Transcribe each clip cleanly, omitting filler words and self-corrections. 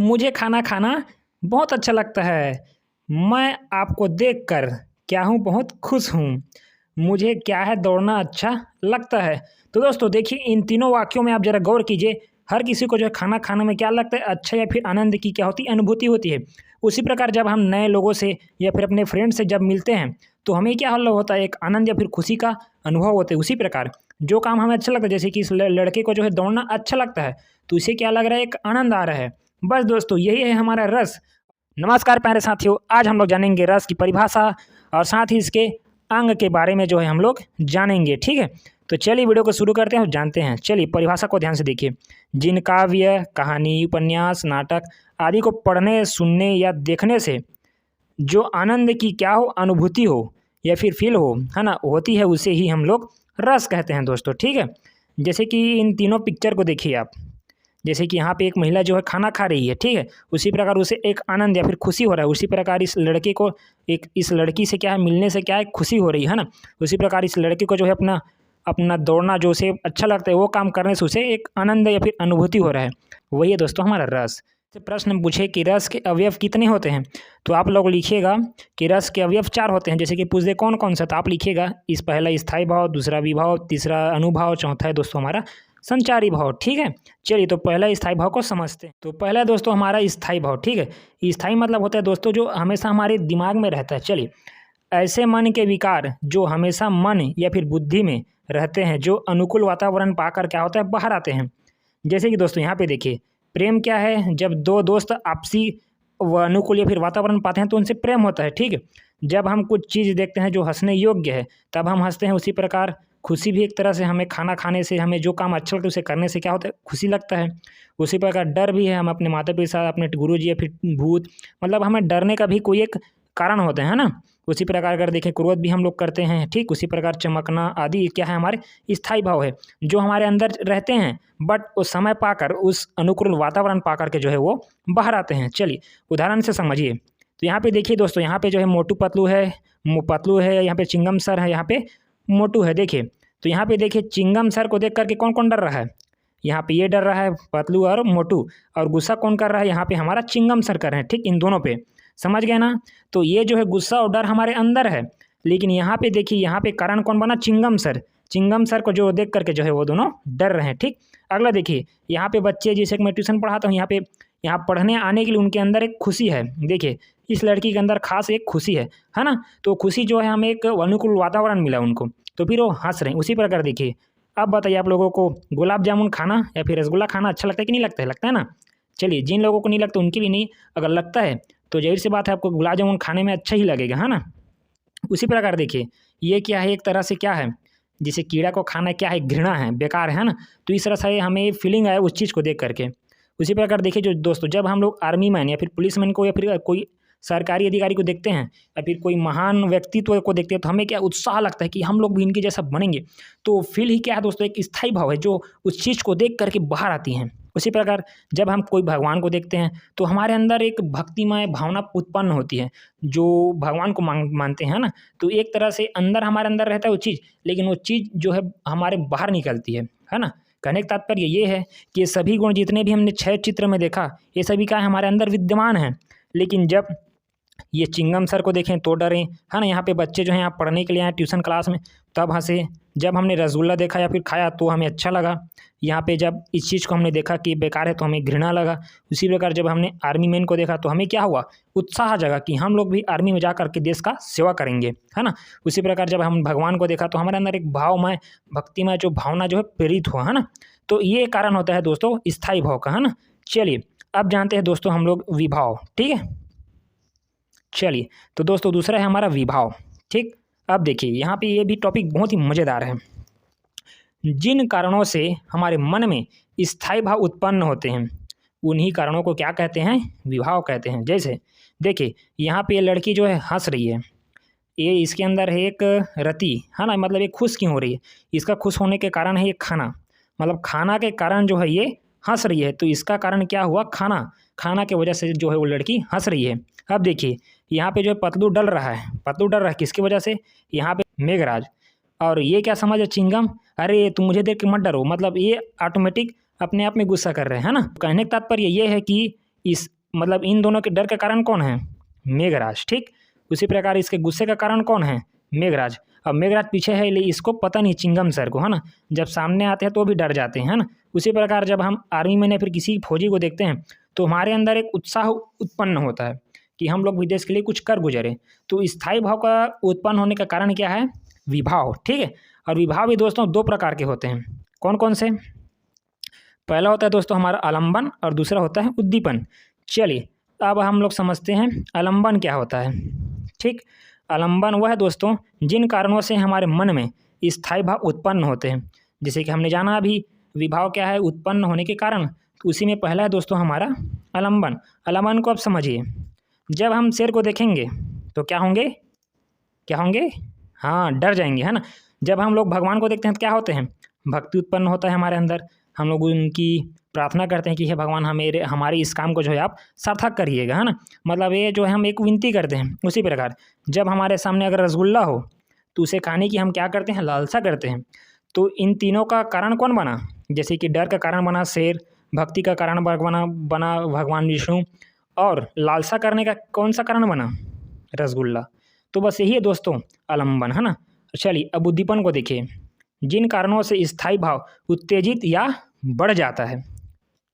मुझे खाना खाना बहुत अच्छा लगता है। मैं आपको देखकर क्या हूँ बहुत खुश हूँ। मुझे क्या है दौड़ना अच्छा लगता है। तो दोस्तों देखिए इन तीनों वाक्यों में आप ज़रा गौर कीजिए। हर किसी को जो है खाना खाने में क्या लगता है अच्छा या फिर आनंद की क्या होती है अनुभूति होती है। उसी प्रकार जब हम नए लोगों से या फिर अपने फ्रेंड से जब मिलते हैं तो हमें क्या हल होता है एक आनंद या फिर खुशी का अनुभव होता है। उसी प्रकार जो काम हमें अच्छा लगता है जैसे कि इस लड़के को जो है दौड़ना अच्छा लगता है तो इसे क्या लग रहा है एक आनंद आ रहा है। बस दोस्तों यही है हमारा रस। नमस्कार प्यारे साथियों, आज हम लोग जानेंगे रस की परिभाषा और साथ ही इसके अंग के बारे में जो है हम लोग जानेंगे। ठीक है, तो चलिए वीडियो को शुरू करते हैं और जानते हैं। चलिए परिभाषा को ध्यान से देखिए। जिन काव्य, कहानी, उपन्यास, नाटक आदि को पढ़ने, सुनने या देखने से जो आनंद की क्या हो अनुभूति हो या फिर फील हो, है ना, होती है, उसे ही हम लोग रस कहते हैं दोस्तों। ठीक है, जैसे कि इन तीनों पिक्चर को देखिए आप। जैसे कि यहाँ पे एक महिला जो है खाना खा रही है, ठीक है, उसी प्रकार उसे एक आनंद या फिर खुशी हो रहा है। उसी प्रकार इस लड़के को एक इस लड़की से क्या है मिलने से क्या है खुशी हो रही है ना। उसी प्रकार इस लड़के को जो है अपना अपना दौड़ना जो उसे अच्छा लगता है वो काम करने से उसे एक आनंद या फिर अनुभूति हो रहा है। वही है दोस्तों हमारा रस। से प्रश्न पूछे कि रस के अवयव कितने होते हैं, तो आप लोग लिखिएगा कि रस के अवयव 4 होते हैं। जैसे कि पूछ दे कौन कौन सा, तो आप लिखिएगा इस पहला स्थायी भाव, दूसरा विभाव, तीसरा अनुभाव, चौथा है दोस्तों हमारा संचारी भाव। ठीक है, चलिए तो पहला स्थायी भाव को समझते हैं। तो पहला दोस्तों हमारा स्थायी भाव। ठीक है, स्थायी मतलब होता है दोस्तों जो हमेशा हमारे दिमाग में रहता है। चलिए, ऐसे मन के विकार जो हमेशा मन या फिर बुद्धि में रहते हैं, जो अनुकूल वातावरण पाकर क्या होता है बाहर आते हैं। जैसे कि दोस्तों यहाँ पे देखिए, प्रेम क्या है, जब दो दोस्त आपसी व अनुकूल या फिर वातावरण पाते हैं तो उनसे प्रेम होता है। ठीक है, जब हम कुछ चीज़ देखते हैं जो हंसने योग्य है तब हम हंसते हैं। उसी प्रकार खुशी भी एक तरह से हमें खाना खाने से, हमें जो काम अच्छा लगता है उसे करने से क्या होता है खुशी लगता है। उसी प्रकार डर भी है, हम अपने माता पिता, अपने गुरु जी या फिर भूत, मतलब हमें डरने का भी कोई एक कारण होता है ना। उसी प्रकार अगर देखें क्रोध भी हम लोग करते हैं। ठीक, उसी प्रकार चमकना आदि क्या है हमारे स्थायी भाव है जो हमारे अंदर रहते हैं, बट उस समय पाकर उस अनुकूल वातावरण पाकर के जो है वो बाहर आते हैं। चलिए उदाहरण से समझिए। तो यहाँ पे देखिए दोस्तों, यहाँ पे जो है मोटू पतलू है, पतलू है, यहाँ पे चिंगम सर है, यहाँ पे मोटू है। देखिए तो यहाँ पे देखिए चिंगम सर को देख करके कौन कौन डर रहा है, यहाँ पे ये डर रहा है पतलू और मोटू, और गुस्सा कौन कर रहा है, यहाँ पे हमारा चिंगम सर कर रहे हैं। ठीक, इन दोनों पे समझ गए ना। तो ये जो है गुस्सा और डर हमारे अंदर है, लेकिन यहाँ पे देखिए यहाँ पे कारण कौन बना, चिंगम सर। चिंगम सर को जो देख करके जो है वो दोनों डर रहे हैं। ठीक, अगला देखिए, यहाँ पे बच्चे जैसे कि मैं ट्यूशन पढ़ाता हूँ, यहाँ पढ़ने आने के लिए उनके अंदर एक खुशी है। देखिए इस लड़की के अंदर खास एक खुशी है ना। तो खुशी जो है हमें एक अनुकूल वातावरण मिला उनको, तो फिर वो हंस रहे हैं। उसी प्रकार देखिए, अब बताइए आप लोगों को गुलाब जामुन खाना या फिर रसगुल्ला खाना अच्छा लगता है कि नहीं लगता है, लगता है ना। चलिए जिन लोगों को नहीं लगता उनके लिए नहीं, अगर लगता है तो जाहिर सी बात है आपको गुलाब जामुन खाने में अच्छा ही लगेगा, है ना। उसी प्रकार देखिए, ये क्या है एक तरह से क्या है, जैसे कीड़ा को खाना क्या है, घृणा है, बेकार है ना। तो इस तरह से हमें फीलिंग आया उस चीज़ को देख करके। उसी प्रकार देखिए जो दोस्तों, जब हम लोग आर्मी मैन या फिर पुलिस मैन को या फिर कोई सरकारी अधिकारी को देखते हैं या फिर कोई महान व्यक्तित्व को देखते हैं तो हमें क्या उत्साह लगता है कि हम लोग भी इनके जैसा बनेंगे। तो फील ही क्या है दोस्तों, एक स्थायी भाव है जो उस चीज़ को देख करके बाहर आती हैं। उसी प्रकार जब हम कोई भगवान को देखते हैं तो हमारे अंदर एक भक्तिमय भावना उत्पन्न होती है, जो भगवान को मानते हैं ना। तो एक तरह से अंदर हमारे अंदर रहता है वो चीज़, लेकिन वो चीज़ जो है हमारे बाहर निकलती है ना। कहने का तात्पर्य ये है कि ये सभी गुण जितने भी हमने 6 चित्र में देखा, ये सभी का हमारे अंदर विद्यमान है। लेकिन जब ये चिंगम सर को देखें तो डरें, है ना। यहाँ पे बच्चे जो हैं यहाँ पढ़ने के लिए आए ट्यूशन क्लास में तब हंसे। जब हमने रसगुल्ला देखा या फिर खाया तो हमें अच्छा लगा। यहाँ पे जब इस चीज़ को हमने देखा कि बेकार है तो हमें घृणा लगा। उसी प्रकार जब हमने आर्मी मैन को देखा तो हमें क्या हुआ, उत्साह जगा कि हम लोग भी आर्मी में जा करके देश का सेवा करेंगे, है ना। उसी प्रकार जब हम भगवान को देखा तो हमारे अंदर एक भावमय भक्तिमय जो भावना जो है प्रेरित हुआ, है ना। तो ये कारण होता है दोस्तों स्थायी भाव का, है ना। चलिए अब जानते हैं दोस्तों हम लोग विभाव। ठीक है, चलिए तो दोस्तों दूसरा है हमारा विभाव। ठीक, अब देखिए यहाँ पे ये भी टॉपिक बहुत ही मज़ेदार है। जिन कारणों से हमारे मन में स्थायी भाव उत्पन्न होते हैं उन्हीं कारणों को क्या कहते हैं, विभाव कहते हैं। जैसे देखिए यहाँ पे ये लड़की जो है हंस रही है, ये इसके अंदर है एक रति, है ना, मतलब ये खुश क्यों हो रही है, इसका खुश होने के कारण है ये खाना, मतलब खाना के कारण जो है ये हंस रही है। तो इसका कारण क्या हुआ, खाना, खाना की वजह से जो है वो लड़की हंस रही है। अब देखिए यहाँ पे जो है पतलू डल रहा है, पतलू डल रहा है किसकी वजह से, यहाँ पे मेघराज। और ये क्या समझ है चिंगम, अरे तुम मुझे देख के मत डरो, मतलब ये ऑटोमेटिक अपने आप में गुस्सा कर रहे हैं, है ना। कहने का तात्पर्य ये है कि इस मतलब इन दोनों के डर का कारण कौन है? मेघराज, ठीक। उसी प्रकार इसके गुस्से का कारण कौन है? मेघराज। अब मेघराज पीछे है, इसको पता नहीं चिंगम सर को, है ना। जब सामने आते हैं तो भी डर जाते हैं, है ना। उसी प्रकार जब हम आर्मी में या फिर किसी फौजी को देखते हैं तो हमारे अंदर एक उत्साह उत्पन्न होता है कि हम लोग विदेश के लिए कुछ कर गुजरे। तो स्थायी भाव का उत्पन्न होने का कारण क्या है? विभाव, ठीक है। और विभाव भी दोस्तों दो प्रकार के होते हैं। कौन कौन से? पहला होता है दोस्तों हमारा आलम्बन और दूसरा होता है उद्दीपन। चलिए अब हम लोग समझते हैं आलम्बन क्या होता है, ठीक। आलम्बन वह है दोस्तों जिन कारणों से हमारे मन में स्थायी भाव उत्पन्न होते हैं। जैसे कि हमने जाना अभी विभाव क्या है, उत्पन्न होने के कारण। तो उसी में पहला है दोस्तों हमारा आलम्बन। आलम्बन को आप समझिए, जब हम शेर को देखेंगे तो क्या होंगे? क्या होंगे? हाँ, डर जाएंगे, है ना। जब हम लोग भगवान को देखते हैं तो क्या होते हैं? भक्ति उत्पन्न होता है हमारे अंदर। हम लोग उनकी प्रार्थना करते हैं कि हे भगवान हमारे इस काम को जो है आप सार्थक करिएगा, है ना। मतलब ये जो है हम एक विनती करते हैं। उसी प्रकार जब हमारे सामने अगर रसगुल्ला हो तो उसे खाने की हम क्या करते हैं? लालसा करते हैं। तो इन तीनों का कारण कौन बना? जैसे कि डर का कारण बना शेर, भक्ति का कारण बना भगवान विष्णु, और लालसा करने का कौन सा कारण बना? रसगुल्ला। तो बस यही है दोस्तों आलम्बन, है ना। चलिए अब उद्दीपन को देखिए, जिन कारणों से स्थायी भाव उत्तेजित या बढ़ जाता है।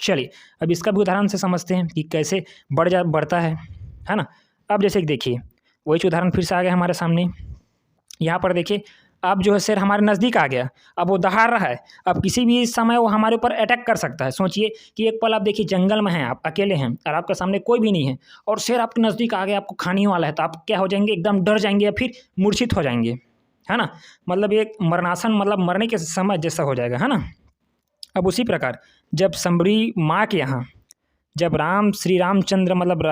चलिए अब इसका भी उदाहरण से समझते हैं कि कैसे बढ़ता है ना। अब जैसे कि देखिए वही उदाहरण फिर से आ गया हमारे सामने। यहाँ पर देखिए अब जो है शेर हमारे नज़दीक आ गया, अब वो दहाड़ रहा है। अब किसी भी समय वो हमारे ऊपर अटैक कर सकता है। सोचिए कि एक पल आप देखिए जंगल में हैं, आप अकेले हैं और आपके सामने कोई भी नहीं है और शेर आपके नज़दीक आ गया, आपको खाने वाला है। तो आप क्या हो जाएंगे? एकदम डर जाएंगे या फिर मूर्छित हो जाएंगे, है ना। मतलब एक मरणासन, मतलब मरने के समय जैसा हो जाएगा, है ना। अब उसी प्रकार जब संबरी माँ के यहाँ जब श्री रामचंद्र मतलब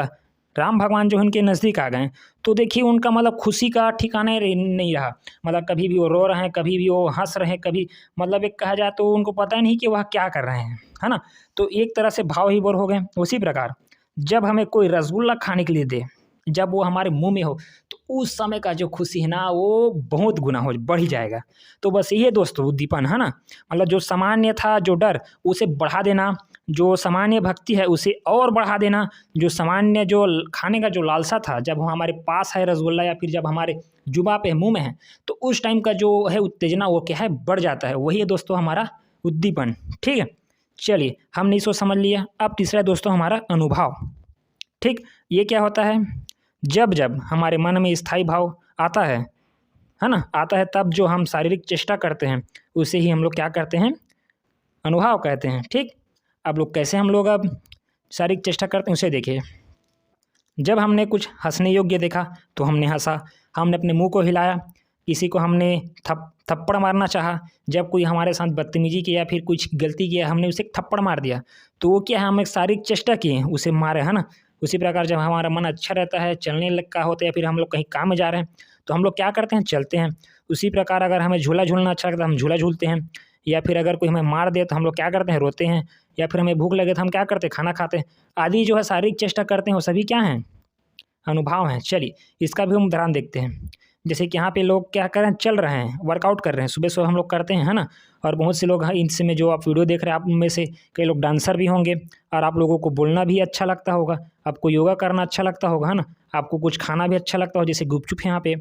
राम भगवान जो उनके नज़दीक आ गए तो देखिए उनका मतलब खुशी का ठिकाना नहीं रहा। मतलब कभी भी वो रो रहे हैं, कभी भी वो हंस रहे हैं, कभी मतलब एक कहा जाए तो उनको पता नहीं कि वह क्या कर रहे हैं, है ना। तो एक तरह से भाव ही बोर हो गए। उसी प्रकार जब हमें कोई रसगुल्ला खाने के लिए दे, जब वो हमारे मुंह में हो तो उस समय का जो खुशी है ना वो बहुत गुना हो बढ़ ही जाएगा। तो बस ये दोस्तों उद्दीपन, है ना। मतलब जो सामान्य था जो डर उसे बढ़ा देना, जो सामान्य भक्ति है उसे और बढ़ा देना, जो सामान्य जो खाने का जो लालसा था जब वो हमारे पास है रसगुल्ला या फिर जब हमारे जुबान पे मुंह में है तो उस टाइम का जो है उत्तेजना वो क्या है? बढ़ जाता है। वही है दोस्तों हमारा उद्दीपन, ठीक है। चलिए हमने इसको समझ लिया। अब तीसरा है दोस्तों हमारा अनुभव, ठीक। ये क्या होता है? जब जब हमारे मन में स्थायी भाव आता है ना, आता है, तब जो हम शारीरिक चेष्टा करते हैं उसे ही हम लोग क्या करते हैं? अनुभव कहते हैं, ठीक। अब लोग कैसे हम लोग अब शारीरिक चेष्टा करते हैं उसे देखिए। जब हमने कुछ हंसने योग्य देखा तो हमने हंसा, हमने अपने मुंह को हिलाया, किसी को हमने थप्पड़ मारना चाहा, जब कोई हमारे साथ बदतमीजी किया या फिर कुछ गलती किया हमने उसे थप्पड़ मार दिया, तो वो क्या है? हम एक शारीरिक चेष्टा किए उसे मारे, है ना। उसी प्रकार जब हमारा मन अच्छा रहता है, चलने लगा होता है या फिर हम लोग कहीं काम में जा रहे हैं तो हम लोग क्या करते हैं? चलते हैं। उसी प्रकार अगर हमें झूला झूलना अच्छा लगता है हम झूला झूलते हैं, या फिर अगर कोई हमें मार दे तो हम लोग क्या करते हैं? रोते हैं, या फिर हमें भूख लगे तो हम क्या करते हैं? खाना खाते हैं। आदि जो है शारीरिक चेष्टा करते हैं वो सभी क्या हैं? अनुभव हैं। चलिए इसका भी हम उदाहरण देखते हैं। जैसे कि यहाँ पे लोग क्या कर रहे हैं? चल रहे हैं, वर्कआउट कर रहे हैं, सुबह सुबह हम लोग करते हैं, है ना। और बहुत से लोग हैं इनसे जो आप वीडियो देख रहे हैं आप में से कई लोग डांसर भी होंगे और आप लोगों को बोलना भी अच्छा लगता होगा, आपको योगा करना अच्छा लगता होगा, है ना। आपको कुछ खाना भी अच्छा लगता हो, जैसे गुपचुप यहाँ पे।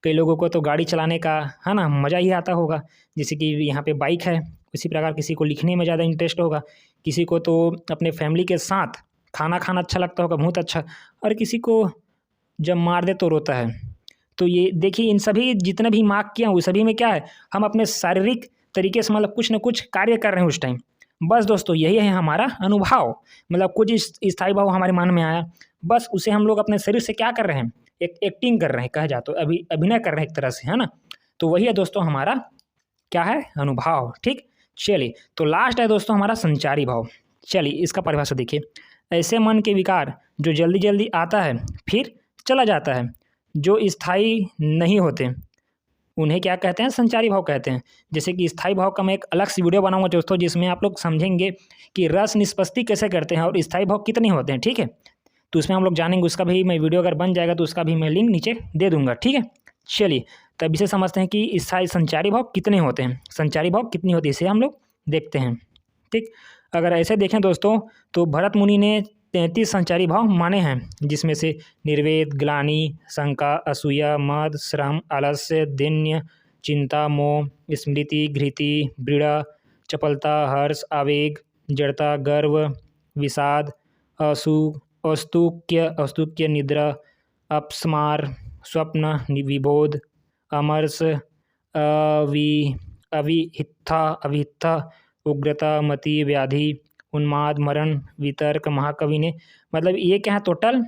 कई लोगों को तो गाड़ी चलाने का, है ना, मज़ा ही आता होगा, जैसे कि यहाँ पे बाइक है। इसी प्रकार किसी को लिखने में ज़्यादा इंटरेस्ट होगा, किसी को तो अपने फैमिली के साथ खाना खाना अच्छा लगता होगा, बहुत अच्छा। और किसी को जब मार दे तो रोता है। तो ये देखिए इन सभी जितने भी मार्क किया वो सभी में क्या है? हम अपने शारीरिक तरीके से मतलब कुछ न कुछ कार्य कर रहे हैं उस टाइम। बस दोस्तों यही है हमारा अनुभव। मतलब कुछ स्थायी भाव हमारे मन में आया, बस उसे हम लोग अपने शरीर से क्या कर रहे हैं? एक एक्टिंग कर रहे हैं, कहा जाए तो अभिनय कर रहे हैं एक तरह से, है ना। तो वही है दोस्तों हमारा क्या है? अनुभव, ठीक। चलिए तो लास्ट है दोस्तों हमारा संचारी भाव। चलिए इसका परिभाषा देखिए। ऐसे मन के विकार जो जल्दी जल्दी आता है फिर चला जाता है, जो स्थायी नहीं होते उन्हें क्या कहते हैं? संचारी भाव कहते हैं। जैसे कि स्थायी भाव का मैं एक अलग सी वीडियो बनाऊंगा दोस्तों, जिसमें आप लोग समझेंगे कि रस निष्पत्ति कैसे करते हैं और स्थायी भाव कितने होते हैं, ठीक है। तो उसमें हम लोग जानेंगे, उसका भी मैं वीडियो अगर बन जाएगा तो उसका भी मैं लिंक नीचे दे दूंगा, ठीक है। चलिए तब इसे समझते हैं कि स्थायी संचारी भाव कितने होते हैं, संचारी भाव कितनी होती है, इसे हम लोग देखते हैं, ठीक। अगर ऐसे देखें दोस्तों तो भरत मुनि ने 33 संचारी भाव माने हैं, जिसमें से निर्वेद, ग्लानि, शंका, असूया, मद, श्रम, आलस्य, दैन्य, चिंता, मोह, स्मृति, घृति, वृणा, चपलता, हर्ष, आवेग, जड़ता, गर्व, विषाद, औस्तुक्य, निद्रा, अपस्मार, स्वप्न, विबोध, अमर्ष, अविहित्था, उग्रता, मति, व्याधि, उन्माद, मरण, वितर्क। महाकवि ने मतलब ये क्या है, टोटल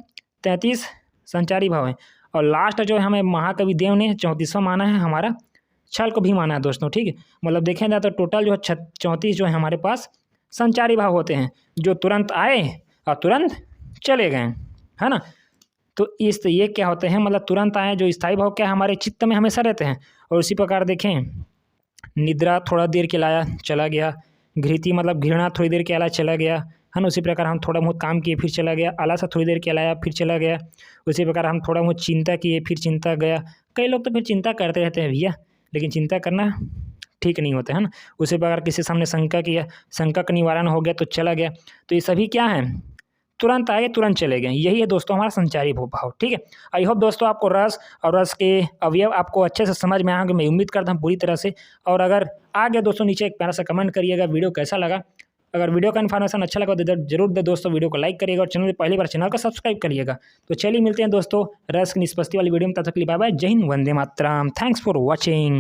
33 संचारी भाव हैं। और लास्ट जो है हमें महाकवि देव ने 34वां माना है, हमारा छल को भी माना है दोस्तों, ठीक है। मतलब देखें जाए तो टोटल जो है 34 जो है हमारे पास संचारी भाव होते हैं, जो तुरंत आए और तुरंत चले गए, है ना। तो ये क्या होते हैं, मतलब तुरंत आए जो स्थायी भाव क्या है, हमारे चित्त में हमेशा रहते हैं। और उसी प्रकार देखें, निद्रा थोड़ा देर के लाया चला गया, घृति मतलब घृणा थोड़ी देर के लाया चला गया, है ना। उसी प्रकार हम थोड़ा बहुत काम किए फिर चला गया, आलस थोड़ी देर के लाया फिर चला गया। उसी प्रकार हम थोड़ा बहुत चिंता किए फिर चिंता गया। कई लोग तो फिर चिंता करते रहते हैं भैया, लेकिन चिंता करना ठीक नहीं होता है ना। उसी प्रकार किसी सामने शंका किया, शंका का निवारण हो गया तो चला गया। तो ये सभी क्या हैं, तुरंत आए तुरंत चले गए। यही है दोस्तों हमारा संचारी भाव, ठीक है। आई होप दोस्तों आपको रस और रस के अवयव आपको अच्छे से समझ में आएंगे, मैं उम्मीद करता हूँ पूरी तरह से। और अगर आ गया दोस्तों, नीचे एक प्यारा सा कमेंट करिएगा वीडियो कैसा लगा। अगर वीडियो का इन्फॉर्मेशन अच्छा लगा तो जरूर दे दोस्तों, वीडियो को लाइक करिएगा और चैनल में पहली बार चैनल को सब्सक्राइब करिएगा। तो चलिए मिलते हैं दोस्तों रस की निष्पत्ति वाली वीडियो में, तब तक के लिए बाय बाय, जय Hind, Vande Mataram, thanks for watching.